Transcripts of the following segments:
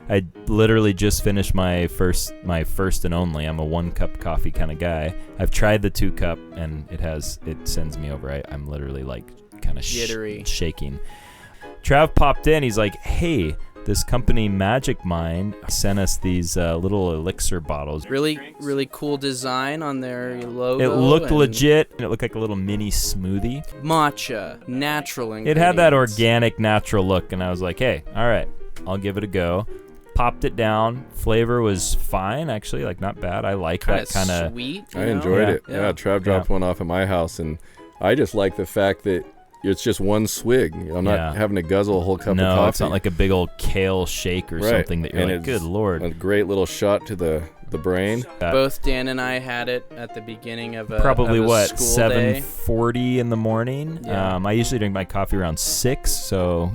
I literally just finished my first and only. I'm a 1-cup coffee kind of guy. I've tried the 2-cup, and it sends me over. I'm literally like kind of jittery, shaking. Trav popped in. He's like, "Hey, this company Magic Mind sent us these little elixir bottles. Really cool design on their logo. It looked legit, and it looked like a little mini smoothie. Matcha, natural ingredients. It had that organic, natural look, and I was like, hey, all right, I'll give it a go. Popped it down. Flavor was fine, actually, like not bad. I like that kind of sweet. I enjoyed it. Yeah, Trav dropped one off at my house, and I just like the fact that it's just one swig. I'm not having to guzzle a whole cup of coffee. No, it's not like a big old kale shake or something that you're like, good Lord. A great little shot to the brain. Both Dan and I had it at the beginning of a probably of a what, school 7:40 in the morning. Yeah. I usually drink my coffee around 6, so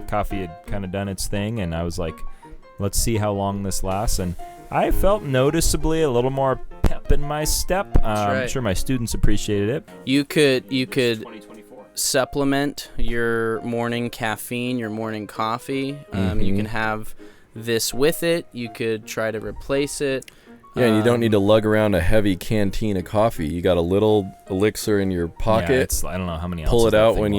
coffee had kind of done its thing, and I was like, let's see how long this lasts. And I felt noticeably a little more pep in my step. I'm sure my students appreciated it. You could supplement your morning caffeine, your morning coffee. You can have this with it. You could try to replace it. Yeah, and you don't need to lug around a heavy canteen of coffee. You got a little elixir in your pocket. Yeah, I don't know how many ounces. Pull it out when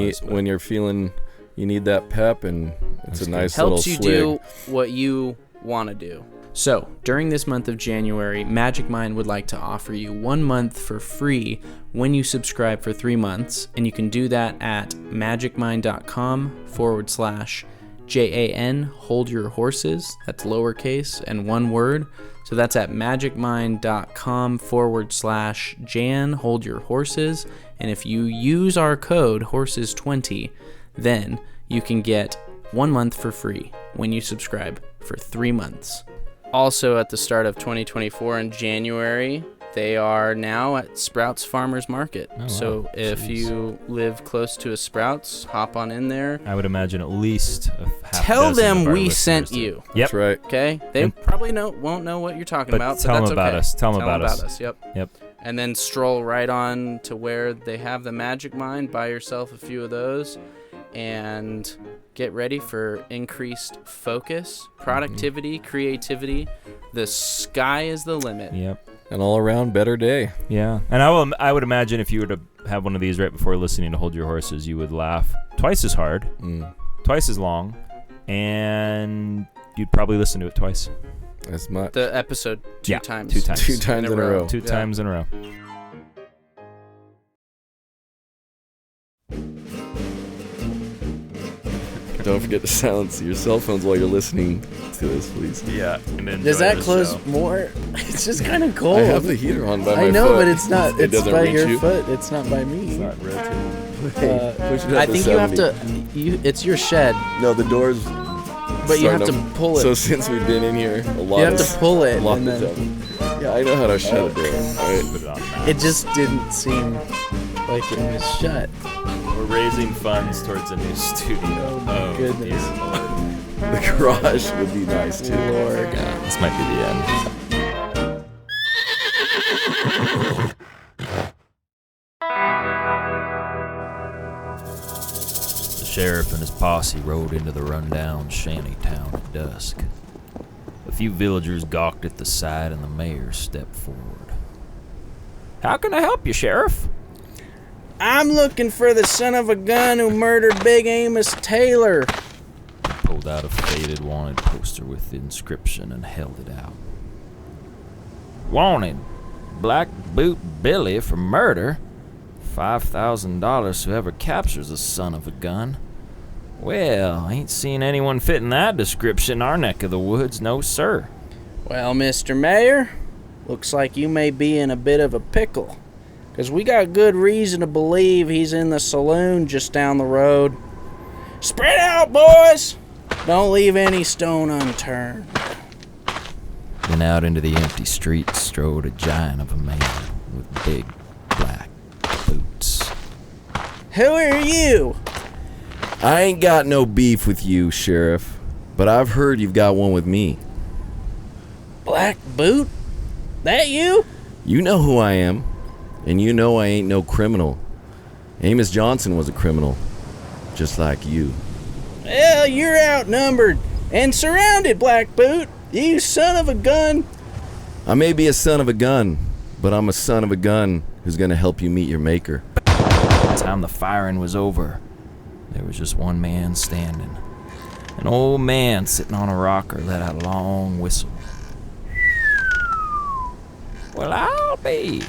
you're feeling you need that pep, and it's a nice little swig. Helps you do what you want to do. So, during this month of January, Magic Mind would like to offer you 1 month for free when you subscribe for 3 months, and you can do that at magicmind.com/JAN, hold your horses. That's lowercase and one word. So that's at magicmind.com/Jan, hold your horses. And if you use our code horses20, then you can get 1 month for free when you subscribe for 3 months. Also, at the start of 2024 in January, they are now at Sprouts Farmers Market. Oh, wow. So if you live close to a Sprouts, hop on in there. I would imagine at least half Tell dozen them of our we listeners sent do. you. Yep. That's right. Okay? They probably won't know what you're talking about, but tell that's them about okay. us. Tell them about us. Yep. Yep. And then stroll right on to where they have the Magic Mind. Buy yourself a few of those. And get ready for increased focus, productivity, creativity. The sky is the limit. Yep. An all-around better day. Yeah. And I would imagine if you were to have one of these right before listening to Hold Your Horses, you would laugh twice as hard, twice as long, and you'd probably listen to it twice. As much. The episode two times. 2 times. 2 times in a row. 2 times in a row. Don't forget to silence your cell phones while you're listening to this, please. Yeah. Does that close more? It's just kind of cold. I have the heater on by my foot. I know, but it's not. It's doesn't by reach your you. foot. It's not by me. It's not rotating. Push it up I to think you have 70. to. It's your shed, No, the door's. but you have to pull it. So since we've been in here, a lot You have to pull it, a lot and has then happened. Yeah, I know how to shut a door. All right. Put it on now. it just didn't seem like it was shut. We're raising funds towards a new studio. Oh my goodness. dear Lord. The garage would be nice too. Lord. This might be the end. The sheriff and his posse rode into the rundown shanty town at dusk. A few villagers gawked at the sight, and the mayor stepped forward. "How can I help you, Sheriff?" I'm looking for the son of a gun who murdered Big Amos Taylor. He pulled out a faded wanted poster with the inscription and held it out. "Wanted, Black Boot Billy for murder. $5,000 whoever captures the son of a gun." Well, ain't seen anyone fitting that description in our neck of the woods, no sir. Well, Mr. Mayor, looks like you may be in a bit of a pickle, 'cause we got good reason to believe he's in the saloon just down the road. Spread out, boys! Don't leave any stone unturned. Then out into the empty street strode a giant of a man with big black boots. Who are you? I ain't got no beef with you, Sheriff, but I've heard you've got one with me. Black Boot? That you? You know who I am, and you know I ain't no criminal. Amos Johnson was a criminal, just like you. Well, you're outnumbered. and surrounded, Black Boot. You son of a gun. I may be a son of a gun, but I'm a son of a gun who's gonna help you meet your maker. By the time the firing was over, there was just one man standing. An old man sitting on a rocker let out a long whistle. Well, I'll be.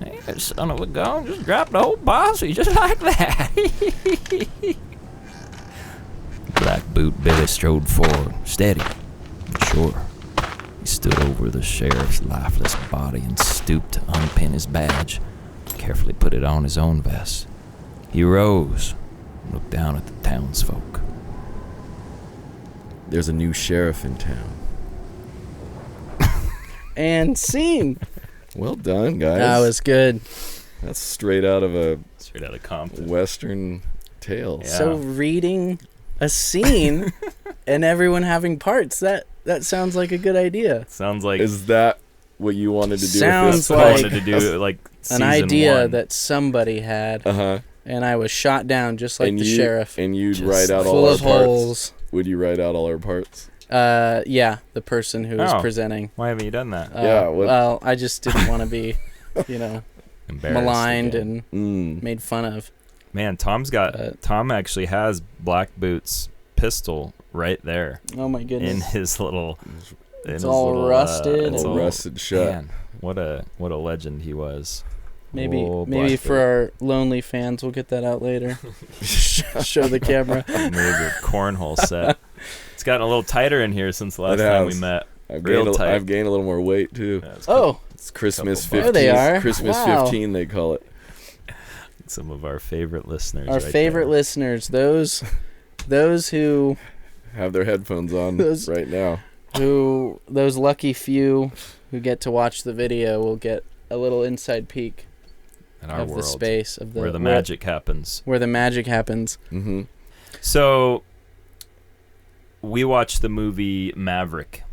Hey, that son of a gun just dropped the whole posse just like that. Black Boot Billy strode forward, steady but sure. He stood over the sheriff's lifeless body and stooped to unpin his badge, carefully put it on his own vest. He rose and looked down at the townsfolk. There's a new sheriff in town. And scene. Well done, guys. That was good. That's straight out of Compton. Western tale. Yeah. So reading a scene and everyone having parts, that sounds like a good idea. Sounds like Is that what you wanted to do? Sounds with I this? wanted to do like An idea one. that somebody had, Uh-huh. and I was shot down just like And the you- sheriff. And you'd Just write out all full our of parts. holes. Would you write out all our parts? Yeah, the person who was Oh. presenting. Why haven't you done that? Yeah, what- Well, I just didn't want to be, Embarrassed maligned again. and made fun of. Man, Tom actually has Black Boot's pistol right there Oh my in goodness. his little. It's all rusted. it's All all- rusted shut. Man, what a legend he was. Maybe Oh, maybe Black for our lonely fans, we'll get that out later. Show the camera. Boot. Made your cornhole set. It's gotten a little tighter in here since the last It time we has. met. I've Real gained, tight. I've gained a little more weight too. Yeah, it's Oh, It's Christmas Couple 15. bucks. There they are. Christmas Wow. 15 they call it. some of our favorite listeners. our right favorite there. listeners, those who Have their headphones on Those- right now. those lucky few who get to watch the video will get a little inside peek in our of world, the space of the where the magic happens. where the magic happens. Mm-hmm. So we watched the movie Maverick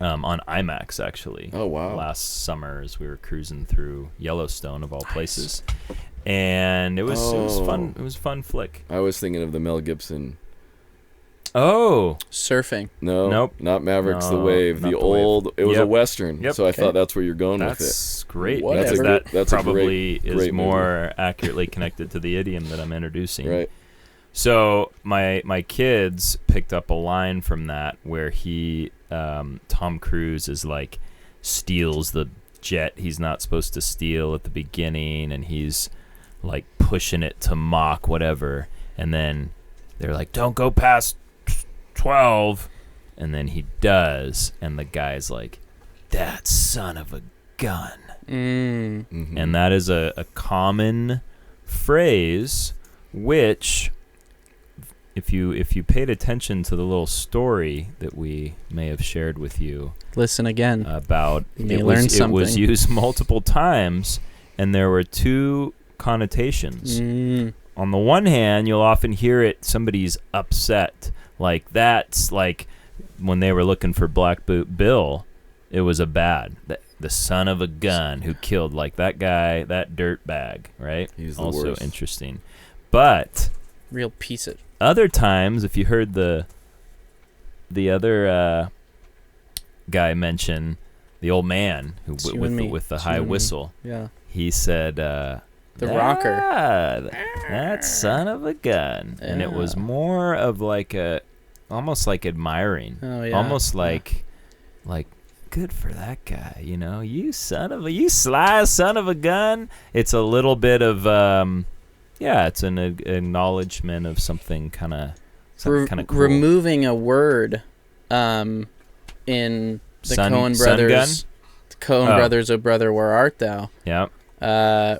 on IMAX actually. Oh, wow. Last summer as we were cruising through Yellowstone of all places, and it was fun. It was a fun flick. I was thinking of the Mel Gibson. Oh, Surfing. No, Nope. not Maverick's the No, Wave. not The The Wave. old. It was a Yep. Western. Yep. So I Okay. thought that's where you're going with it. that's great. Whatever. Because that That's a probably great is movie. more accurately connected to the idiom that I'm introducing. Right. So my kids picked up a line from that where he Tom Cruise is like steals the jet he's not supposed to steal at the beginning, and he's like pushing it to Mach whatever, and then they're like, don't go past 12, and then he does, and the guy's like, that son of a gun. Mm-hmm. And that is a common phrase, which, if you paid attention to the little story that we may have shared with you Listen again. about, You may it learn was something. used multiple times, and there were two connotations. On the one hand, you'll often hear it, somebody's upset. Like, that's like when they were looking for Black Boot Bill, it was a bad. The son of a gun who killed, like, that guy, that dirt bag, right? He's the Also worst. interesting. But Real piece of. other times, if you heard the other guy mention the old man who It's you and me. with the It's high you and me. whistle, Yeah. he said, The rocker. that son of a gun. And it was Yeah. more of like almost like admiring. Oh yeah. Almost Yeah. like good for that guy, you sly son of a gun. It's a little bit of it's an acknowledgement of something kind of cool. Removing a word in the Coen Sun gun? brothers. The Coen Oh. brothers, "O brother, where art thou?" Yep.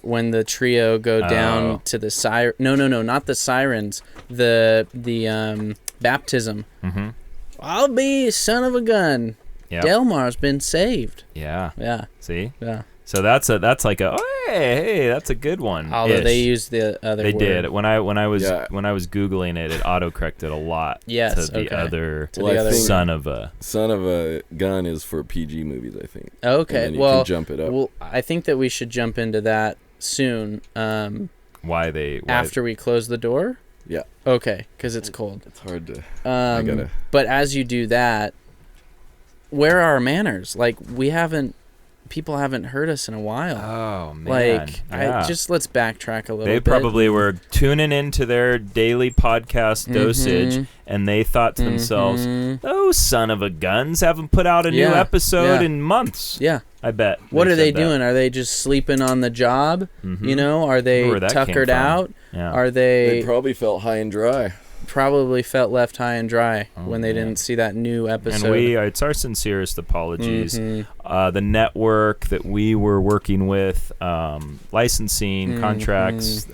When the trio go Oh. down to the siren. No, not the sirens. The baptism. Mm-hmm. I'll be son of a gun. Yep. Delmar's been saved. Yeah. Yeah, See? yeah. So that's like hey, that's a good one. Although they used the other. They word. did. When I was Yeah. Googling it, it autocorrected a lot Yes, to the okay. other To the other son of a. Son of a Gun is for PG movies, I think. Okay, And then you well, can jump it up. well, I think that we should jump into that soon. Why After we close the door. Yeah. Okay, because it's cold. It's hard to. But as you do that, where are our manners? Like people haven't heard us in a while. Oh man! Like yeah. let's backtrack a little. They bit. probably were tuning into their daily podcast dosage, and they thought to themselves, "Those son of a guns haven't put out a new episode in months." Yeah, I bet. What are they doing? Are they just sleeping on the job? You know, are they tuckered out? Yeah. Are they? They probably felt high and dry. Probably felt left high and dry when they didn't see that new episode. And it's our sincerest apologies. The network that we were working with, licensing, contracts,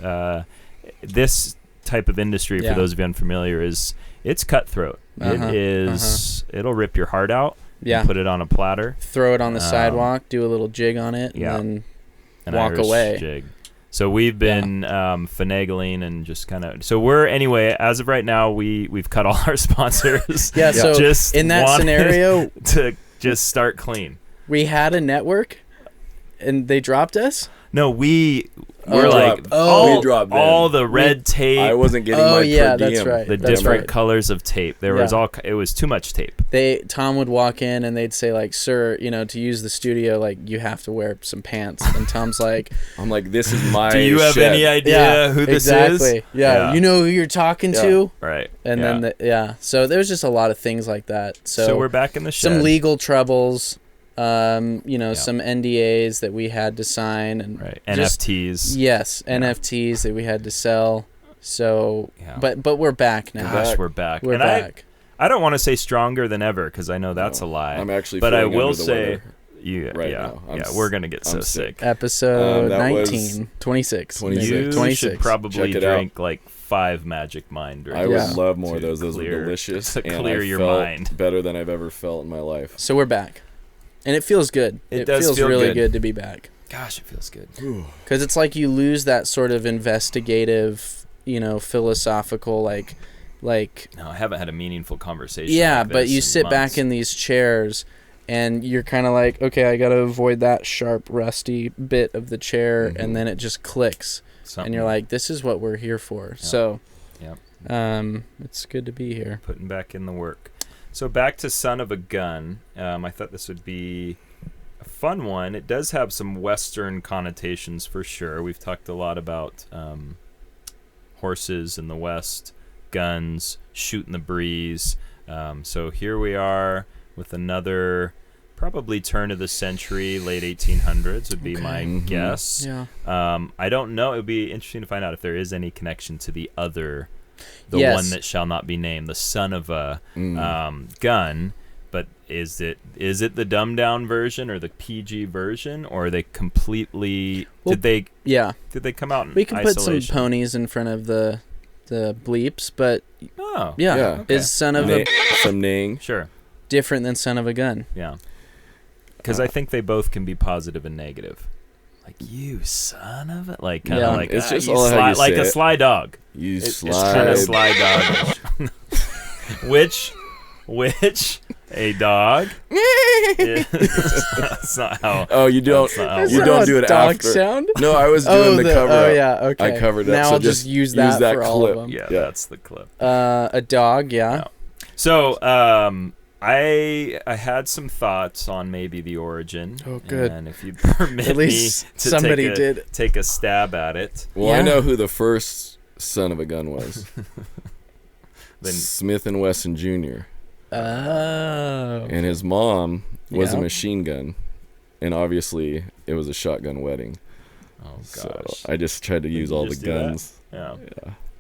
this type of industry, for those of you unfamiliar, it's cutthroat. It is, it'll rip your heart out, put it on a platter. Throw it on the sidewalk, do a little jig on it, and then walk Irish away. Jig. So we've been finagling and just kind of. So anyway, as of right now, we've cut all our sponsors. So just in that scenario, to just start clean. We had a network, and they dropped us. No, we're we dropped all the red tape. I wasn't getting my per diem. That's right. The different colors of tape. There was it was too much tape. Tom would walk in and they'd say like, "Sir, to use the studio, like you have to wear some pants." And Tom's like, "I'm like, this is my." Do you have any idea who this is? Yeah, you know who you're talking to, right? And then so there's just a lot of things like that. So we're back in the shed. Some legal troubles. Some NDAs that we had to sign and NFTs. Yes, NFTs that we had to sell. So, but we're back now. Gosh, we're back. We're back. I don't want to say stronger than ever because I know that's a lie. I'm actually, but I will under the say, now. We're gonna get so sick. Episode 19, 26. You 26. should probably drink like 5 Magic Mind. I would love more of those. Those are delicious. To clear your mind. Better than I've ever felt in my life. So we're back. And it feels good. It does feels feel really good to be back. Gosh, it feels good. Because it's like you lose that sort of investigative, philosophical, like. No, I haven't had a meaningful conversation. Yeah, like but you sit months. back in these chairs, and you're kind of like, okay, I got to avoid that sharp, rusty bit of the chair, and then it just clicks, and you're like, this is what we're here for. Yep. So, it's good to be here. Putting back in the work. So back to Son of a Gun. I thought this would be a fun one. It does have some Western connotations for sure. We've talked a lot about horses in the West, guns, shooting the breeze. So here we are with another probably turn of the century, late 1800s would be my guess. Yeah. I don't know. It would be interesting to find out if there is any connection to the other... one that shall not be named, the son of a gun. But is it the dumbed down version or the PG version, or are they completely? Did they come out in We can isolation? put some ponies in front of the bleeps, but okay. Is son of a some name different than son of a gun? Yeah, because I think they both can be positive and negative. Like, you son of a, like kind of like it's just all how you like say a sly dog. It's kind of sly dog. which a dog? That's not how. Oh, you don't. You don't do it dog after. Sound? No, I was doing the cover. Oh yeah, okay. I covered it. Now so I'll just use that for clip. all of them. Yeah, that's the clip. A dog, yeah. So, I had some thoughts on maybe the origin. Oh, good. And if you permit At least me to somebody did take a stab at it. Well, I know who the first son of a gun was. Smith and Wesson Jr. Oh. And his mom was a machine gun, and obviously it was a shotgun wedding. Oh gosh! So I just tried to use all the guns. Yeah.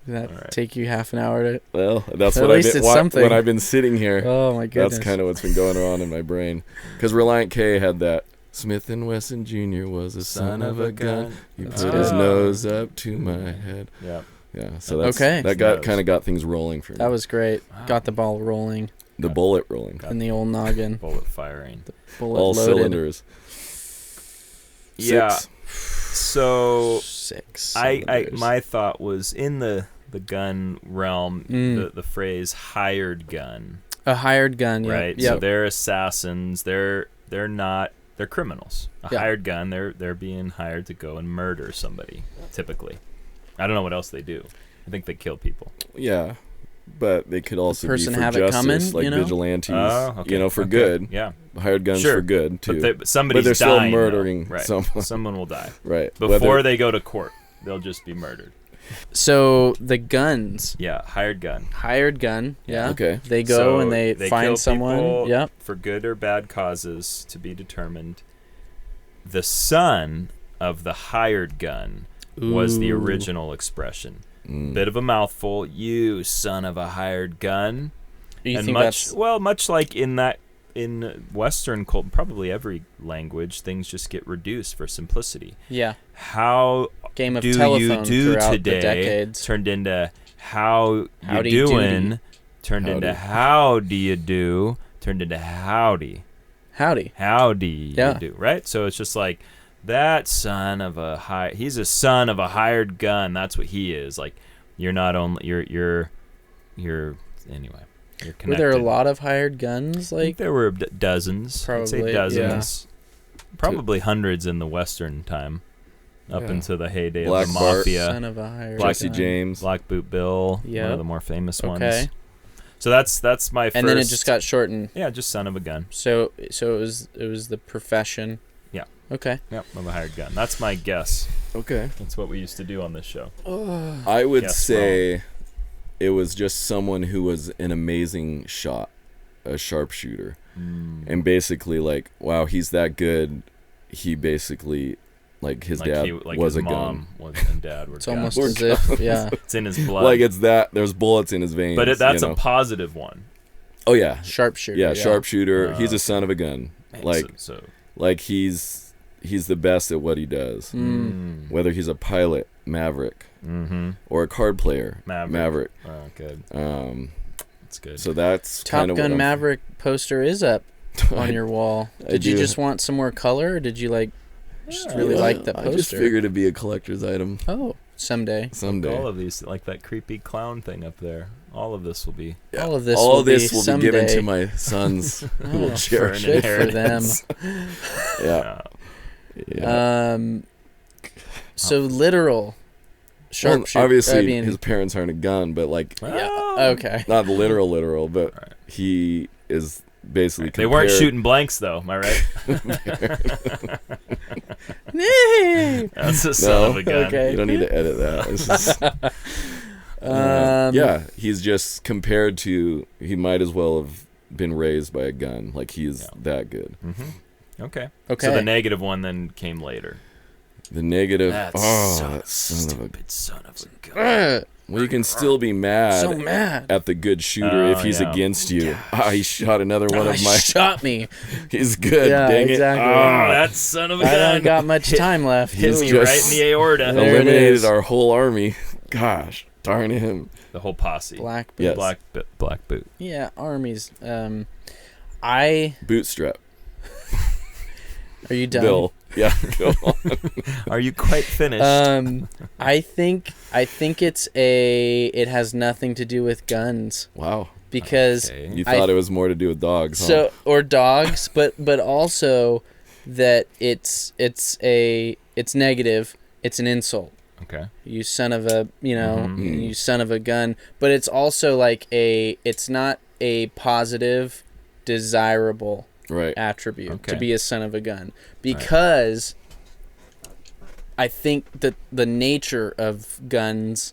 Did that take you half an hour to? Well, that's at what least I it's something. when I've been sitting here. Oh my goodness! That's kind of what's been going on in my brain. Because Reliant K had that. Smith and Wesson Jr. was a son of a gun. He put his nose up to my head. Yeah. Yeah. So that's okay. That kind of got things rolling for me. That was great. Wow. Got the ball rolling. The bullet rolling. And the old noggin. Bullet firing. The bullet all loaded. Cylinders. Yeah. So 6. My thought was in the gun realm, the phrase hired gun. A hired gun, yeah. Right. Yep. So they're assassins. They're criminals. Hired gun, they're being hired to go and murder somebody, typically. I don't know what else they do. I think they kill people. Yeah, but they could also be person for have it justice, coming, like you know? vigilantes, Oh, okay. for Okay. good. Yeah. Hired guns Sure. for good too. But somebody's they're still dying, murdering though. Right. someone. Someone will die. Right. Before they go to court, they'll just be murdered. So the guns, Yeah, hired gun. hired gun. Yeah. Okay. They go So and they kill find someone. people Yep. for good or bad causes to be determined. The son of the hired gun was the Ooh. original expression. Mm. Bit of a mouthful. You son of a hired gun. You And think much that's much like in Western cult, probably every language, things just get reduced for simplicity. yeah How game of do you telephone do throughout today? the decades? Turned into how Howdy you doody. doing? Turned into Howdy. how do you do? Turned into howdy. Howdy. Howdy Yeah. you do, right? So it's just like that son of a he's a son of a hired gun. That's what he is. Like you're not only you're anyway. You're connected. Were there a lot of hired guns? I think Like there were dozens. I'd say Probably, dozens. Probably hundreds in the Western time. Up Yeah. into the heyday Black of the Bart. mafia. son of a hired Jesse gun. James. Black Boot Bill, one Yep. of the more famous ones. Okay. So that's my first. And then it just got shortened. yeah, just son of a gun. So it was the profession. Yeah. Okay. Yep, of a hired gun. That's my guess. Okay. That's what we used to do on this show. I would Guess say it was just someone who was an amazing shot, a sharpshooter. And basically, like, wow, he's that good. He basically, like, his dad was his a mom gun. and dad were It's guns. almost as if yeah. It's in his blood. Like, it's that. There's bullets in his veins. but that's you know? a positive one. Oh, yeah. Sharpshooter. Yeah, sharpshooter. He's Uh, a son of a gun. Man, Like, so like he's the best at what he does. Whether he's a pilot, Maverick, mm-hmm. or a card player, Maverick. Oh, good. That's good. So that's Top kind of Gun what Maverick poster is up on your wall. Did you do. just want some more color, or did you just really like that I just poster? figured it'd be a collector's item Oh, someday. someday. all of these, like that creepy clown thing up there. All of this will be Yeah. All of this All will this be will someday. be given to my sons who will Oh, cherish an it. Good for them. Yeah. Yeah. So literal Well, sharpshooter. obviously, I mean, his parents aren't a gun, but like okay. not the literal, but Right. he is basically. They weren't compared- shooting blanks though, am I right? Nay. That's a son of a gun. Okay. You don't need to edit that. It's just, yeah, he's just compared to. He might as well have been raised by a gun. Like he's that good. Mm-hmm. Okay. Okay. So the negative one then came later. The negative. That's that son of a. stupid son of a gun. Well, you can still be mad. So mad. At the good shooter if he's yeah. against you. He shot another one of He my. shot me. He's good. Yeah, dang exactly. it. That son of a I gun. don't got much time left. He's Hit me just- right in the aorta. There it Eliminated is. our whole army. Gosh, darn him. The whole posse. Black. Yes. Black boot. Yeah, armies. I. Bootstrap. Are you done? Bill. Yeah, go on. Are you quite finished? I think it has nothing to do with guns Wow. because Okay. You thought it was more to do with dogs, huh? so or dogs, but also that it's negative. It's an insult. Okay. You son of a, Mhm. you son of a gun. But it's also like it's not a positive, desirable Right. attribute to Okay. be a son of a gun because I think that the nature of guns,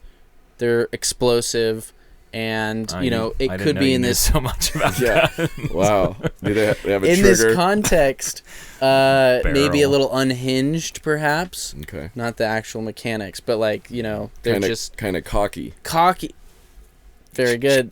they're explosive, and I it didn't could know be you in knew this so much about Yeah. guns. Wow. Do they have a in trigger? this context, maybe a Barrel. little unhinged, perhaps. Okay. Not the actual mechanics, but they're just Kind of cocky. cocky. Very good,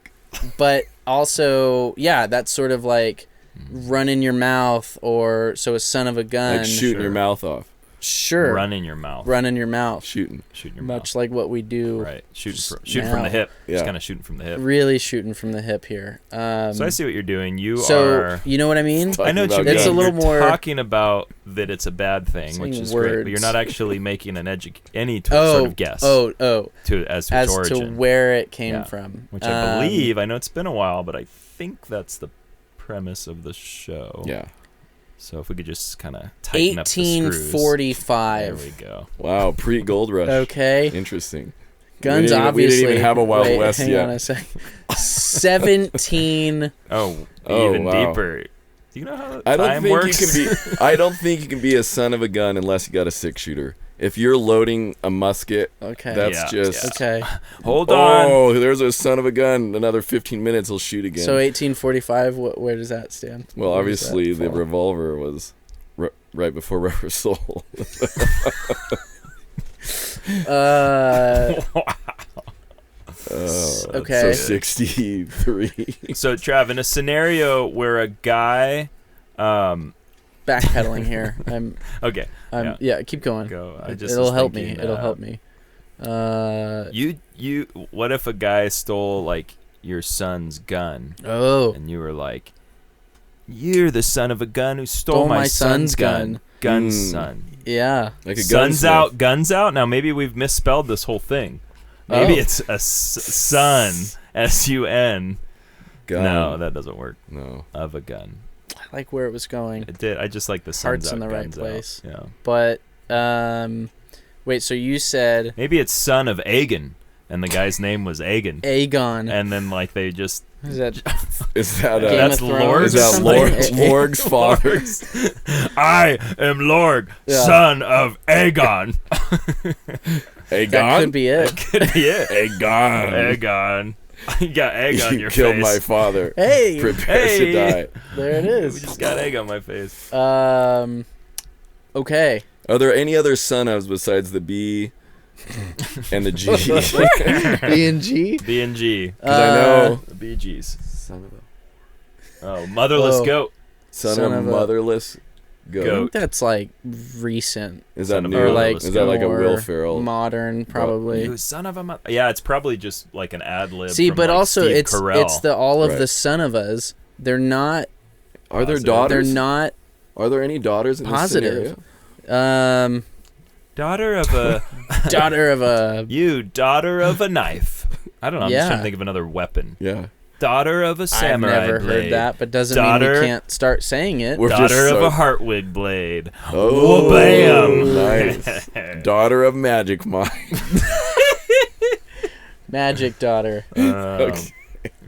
but also, yeah, that's sort of like run in your mouth, or so a son of a gun. Like shooting Sure. your mouth off. Sure. Run in your mouth. Run in your mouth. Shooting. Shooting your Much mouth. like what we do. Right. Shooting just from now. the hip. Yeah. Just kind of shooting from the hip. Really shooting from the hip here. So I see what you're doing. You So are. you know what I mean? Talking I know what you about mean. It's a little You're more- talking about that it's a bad thing, Saying which is great, but you're words. not actually making any sort of guess Oh, as to its as to origin. where it came Yeah. from. Which I believe, I know it's been a while, but I think that's the premise of the show. Yeah. So if we could just kind of tighten up the screws. 1845. There we go. Wow. Pre-gold rush. Okay. Interesting. Guns we obviously. didn't even have a Wild wait, West hang yet. on a sec. 17. Oh, Oh, even wow. deeper. Do you know how I don't time think works? you can be. I don't think you can be a son of a gun unless you got a 6-shooter. If you're loading a musket, Okay. that's Yeah, just. Okay. Hold on. Oh, there's a son of a gun. Another 15 minutes, he'll shoot again. So 1845. Where does that stand? well, Where does that obviously, the fall? revolver was right before Rubber Soul. Okay. So 63. So, Trav, in a scenario where a guy, Backpedaling here. okay, Yeah. Keep going. go. I just It'll was help me. thinking, It'll help me. You. What if a guy stole like your son's gun, Oh. and you were like, "You're the son of a gun who stole my son's gun." Gun's son. Yeah. Like a Sun's gunsmith. out, guns out. Now maybe we've misspelled this whole thing. Maybe Oh. it's a son, S-U-N. Gun. No, that doesn't work. No. Of a gun. I like where it was going, It did. I just like the Heart's sun's out, in the right guns out. place. Yeah. but wait. So you said Maybe it's son of Aegon, and the guy's name was Aegon, Aegon. and then like they just Is that Is that Game that's of Thrones Lord. or Is that something? Lorg's father? I am Lorg, Yeah. son of Aegon. Aegon? That could be it. Could be it. Aegon. Aegon. You got egg on You your killed face. my father. Hey, Prepare Hey. to die. there it We is. just got egg on my face. Okay. Are there any other son ofs besides the B and the G? B and G. B and G. Because I know The Bee Gees. son of a Oh, motherless Whoa. goat. son of a motherless goat. I think that's like recent Is Son that of new? a or like Is that like a more Will Ferrell? modern, probably. You son of a mother. Yeah, it's probably just like an ad lib. See, from, but like, also Steve it's Carell. the all of Right. the son of us. They're not. Are there Positive. daughters? They're not. Are there any daughters in Positive. this scenario? daughter of a Daughter of a. you daughter of a knife. I don't know. I'm just trying Yeah. to think of another weapon. Yeah. Daughter of a I've samurai never blade. heard that, but doesn't mean Daughter- we can't start saying it. We're just Daughter of so- a Hartwig blade. Oh, Wha-bam. nice. Daughter of Magic Mike. Magic daughter. Okay.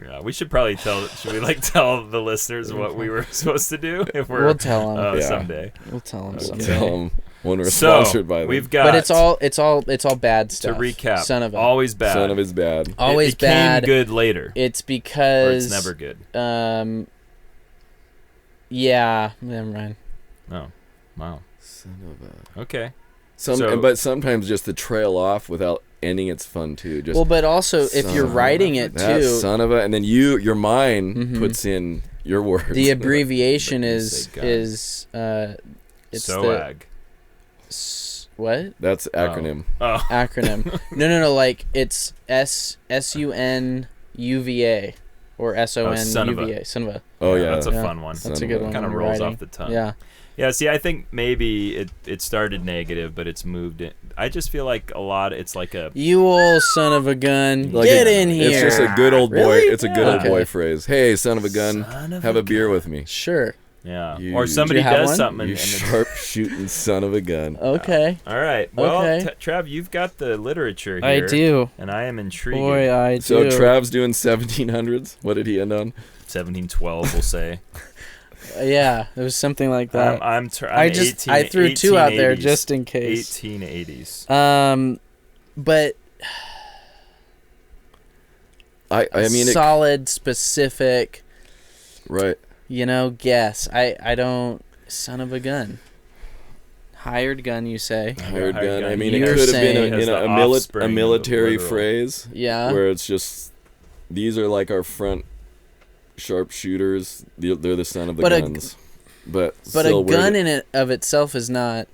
Yeah, we should probably tell. Should we like tell the listeners what we were supposed to do if we're We'll tell them. Yeah. someday? We'll tell them Okay. someday. Tell them when we're So sponsored by them. we've got. But it's all bad to stuff. recap. Son of a. Always bad. Son of his bad. Always it became bad. good later. It's Or because it's never good. Yeah, never mind. Oh, wow. Son of a. Okay. But sometimes just to trail off without ending, it's fun too. Just Well, but also if son you're of a- writing it that too, son of a, and then your mind Mhm. puts in your words. the abbreviation But you is say gun. it's SOAG. what That's acronym. Oh. acronym? No, like it's SUNUVA or son of a. SONUVA. Son of a. Oh yeah, That's a Yeah. fun one. Son That's a of good a. one. Kind of when you're rolls writing. off the tongue. Yeah. Yeah, see, I think maybe it started negative, but it's moved it. I just feel like a lot. It's like a You old son of a gun, Like get a- in here. It's just a good old boy. Really? It's a good old Okay. boy phrase. Hey, son of a gun, son of have a beer with me. Sure. Yeah, You- or somebody Do you have does one? something. You and it's- sharp shooting son of a gun. Okay. all right. Well, Okay. Trav, you've got the literature here. I do. and I am intrigued. Boy, I do. So Trav's doing 1700s. What did he end on? 1712, we'll say. Yeah, it was something like that. I'm I threw two out there 1880s. just in case. 1880s. But I mean, solid, specific, right. guess. I don't. Son of a gun. Hired gun, you say? Hired hired gun. gun. I mean, You're it could have been saying- a, Has you know, the a offspring of military literal. phrase Yeah. where it's just these are like our front sharpshooters. They're the son of the But a- guns. But But still, a we're gun the- in it of itself is not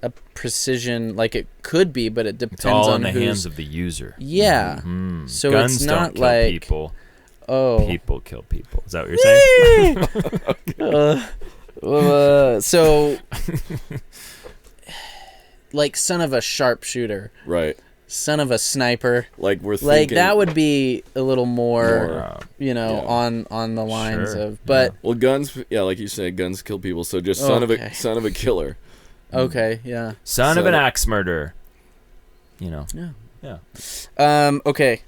a precision like it could be, but it depends It's all on in the who's. hands of the user. Yeah. Mhm. So Guns it's don't not kill like people. oh. People kill people. Is that what you're saying? So like son of a sharpshooter, right. son of a sniper. Like we're Like thinking. that would be a little more, More. Yeah. on the lines Sure. of. But Well, guns. Yeah, like you said, guns kill people. So just son Okay. of a killer. okay, yeah. Son of So- an axe murderer. You know. Yeah. Yeah. Okay.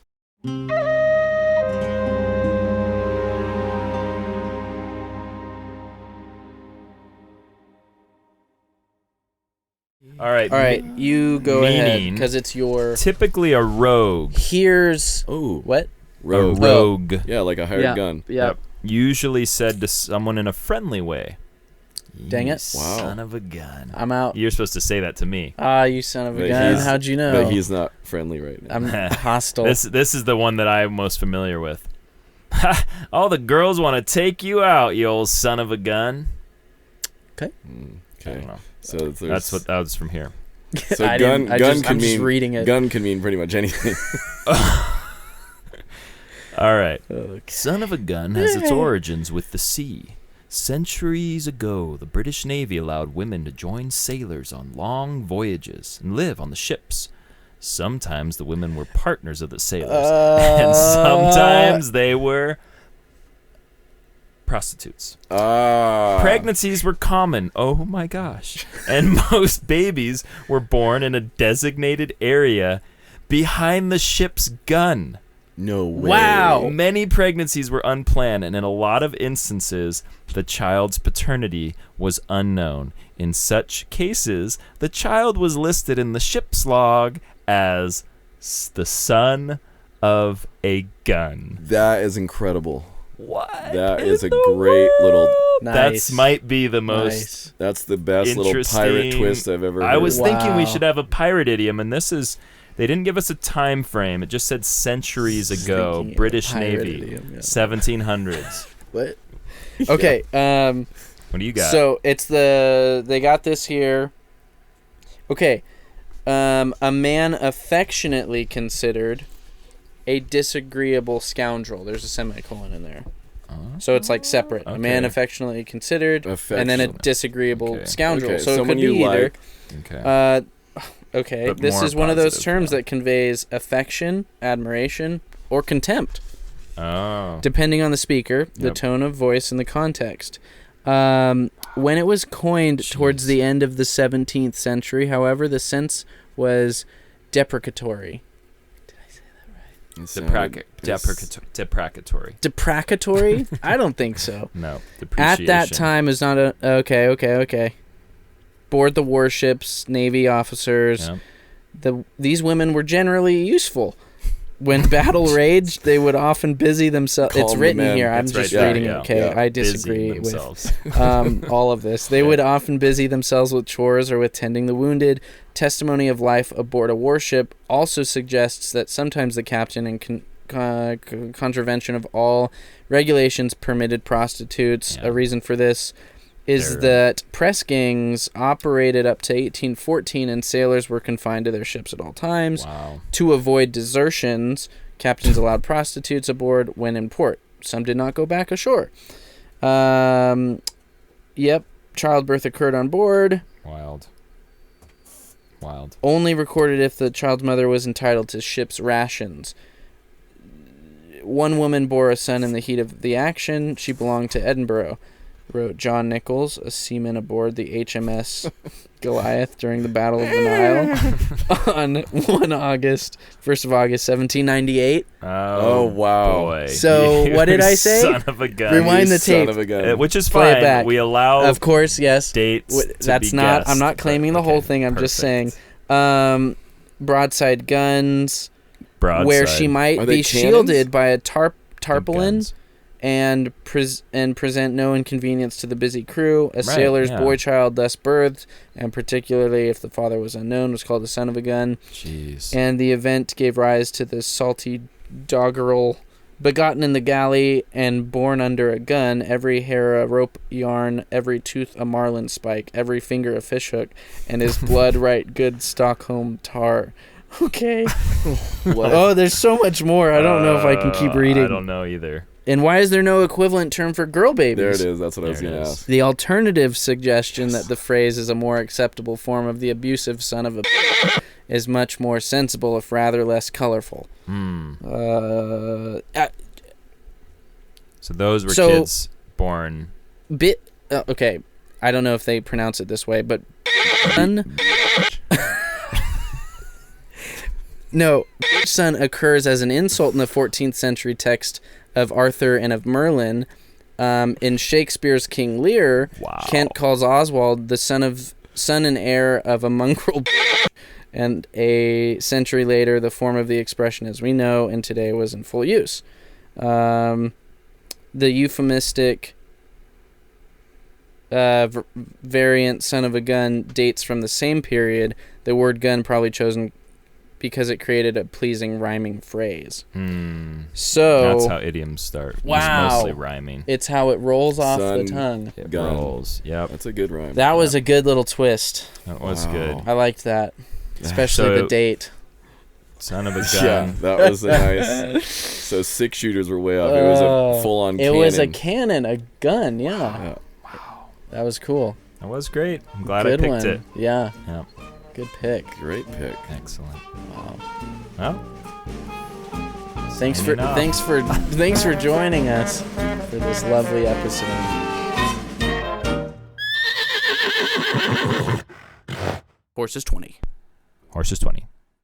All right. All right, you go ahead Meaning- because it's your. Typically a rogue. Here's Oh, what? rogue. A rogue. Yeah, like a hired gun. Yeah. Usually said to someone in a friendly way. Dang You it. Wow. Son of a gun. I'm out. You're supposed to say that to me. You son of a But gun. he's- How'd you know? But he's not friendly right now. I'm hostile. This is the one that I'm most familiar with. All the girls want to take you out, you old son of a gun. I Okay. don't know. So That's what that was from here. So I gun didn't- I gun just- can I'm just mean reading it. gun can mean pretty much anything. All right. Okay. Son of a gun has its origins with the sea. Centuries ago, the British Navy allowed women to join sailors on long voyages and live on the ships. Sometimes the women were partners of the sailors, and sometimes they were prostitutes. Pregnancies were common. Oh my gosh. And most babies were born in a designated area behind the ship's gun. No way. Wow. Many pregnancies were unplanned, and in a lot of instances, the child's paternity was unknown. In such cases, the child was listed in the ship's log as the son of a gun. That is incredible. What? That in is a the great little. world? Nice. That might be the most Nice. That's the best little pirate interesting twist I've ever heard. I was thinking we Wow. should have a pirate idiom, and this is. They didn't give us a time frame. It just said centuries ago. Thinking British pirate Navy, idiom, yeah. 1700s. What? Okay. What do you got? So it's they got this here. Okay. A man affectionately considered a disagreeable scoundrel. There's a semicolon in there. So it's like separate. A man Okay. affectionately considered, and then a Affectionate. disagreeable Okay. scoundrel. Okay, So it could someone be you either. like. Okay. Okay, But this more is one of those positive, terms though. that conveys affection, admiration, or contempt, Oh. depending on the speaker, the Yep. tone of voice, and the context. When it was coined towards the end of the 17th century, however, the sense was deprecatory. Deprecatory. Deprecatory? I don't think so. No. At Depreciation. that time is not a... Okay. Board the warships, Navy officers. Yeah. These women were generally useful. When battle raged, they would often busy themselves. It's Calm the written men. here. I'm It's just right there, reading yeah. it. Okay, Yeah. I Busy disagree with themselves. all of this. They would often busy themselves with chores or with tending the wounded. Testimony of life aboard a warship also suggests that sometimes the captain, in contravention of all regulations, permitted prostitutes. Yeah. A reason for this is that press gangs operated up to 1814 and sailors were confined to their ships at all times. Wow. To avoid desertions, captains allowed prostitutes aboard when in port. Some did not go back ashore. Yep, childbirth occurred on board. Wild. Only recorded if the child's mother was entitled to ship's rations. One woman bore a son in the heat of the action. She belonged to Edinburgh, wrote John Nichols, a seaman aboard the HMS Goliath during the Battle of the Nile on 1st of August, 1798. Oh, wow. boy. So, You what did I say? Son of a gun. Rewind the Son tape. of a gun. Which is Play it fine. back. We allow Of course, yes. dates. to That's be not. guessed, I'm not claiming but- the whole okay, thing. I'm just perfect. saying. Broadside guns, Broadside. where she might Are they be cannons? shielded by a tarpaulin guns. and present no inconvenience to the busy crew. A Right, sailor's yeah. boy child thus birthed, and particularly if the father was unknown, was called the son of a gun. Jeez. And the event gave rise to the salty doggerel, begotten in the galley and born under a gun, every hair a rope yarn, every tooth a marlin spike, every finger a fishhook, and his blood right good Stockholm tar. Okay. Oh, there's so much more. I don't know if I can keep reading. I don't know either. And why is there no equivalent term for girl babies? There it is. That's what I was There it going to is. ask. The alternative suggestion that the phrase is a more acceptable form of the abusive son of a is much more sensible, if rather less colorful. So those were So- kids born. Okay, I don't know if they pronounce it this way, but No, son occurs as an insult in the 14th century text of Arthur and of Merlin. In Shakespeare's King Lear, Kent calls Oswald the son and heir of a mongrel, and a century later, the form of the expression as we know and today was in full use. The euphemistic variant son of a gun dates from the same period. The word gun probably chosen because it created a pleasing rhyming phrase. So that's how idioms start. Wow. It's mostly rhyming. It's how it rolls off the Son, tongue. It gun. rolls. Yep. That's a good rhyme. That was a good little twist. That was good. I liked that. Especially the date. Son of a Yeah, gun. that was a nice. So 6-shooters were way up. It was a full-on It cannon. was a cannon, a gun, yeah. Wow. That was cool. That was great. I'm glad Good I picked one. it. Yeah. Yep. Good pick. Great pick. Excellent. Wow. Well, Thanks signing for joining us for this lovely episode. Horses 20. Horses 20.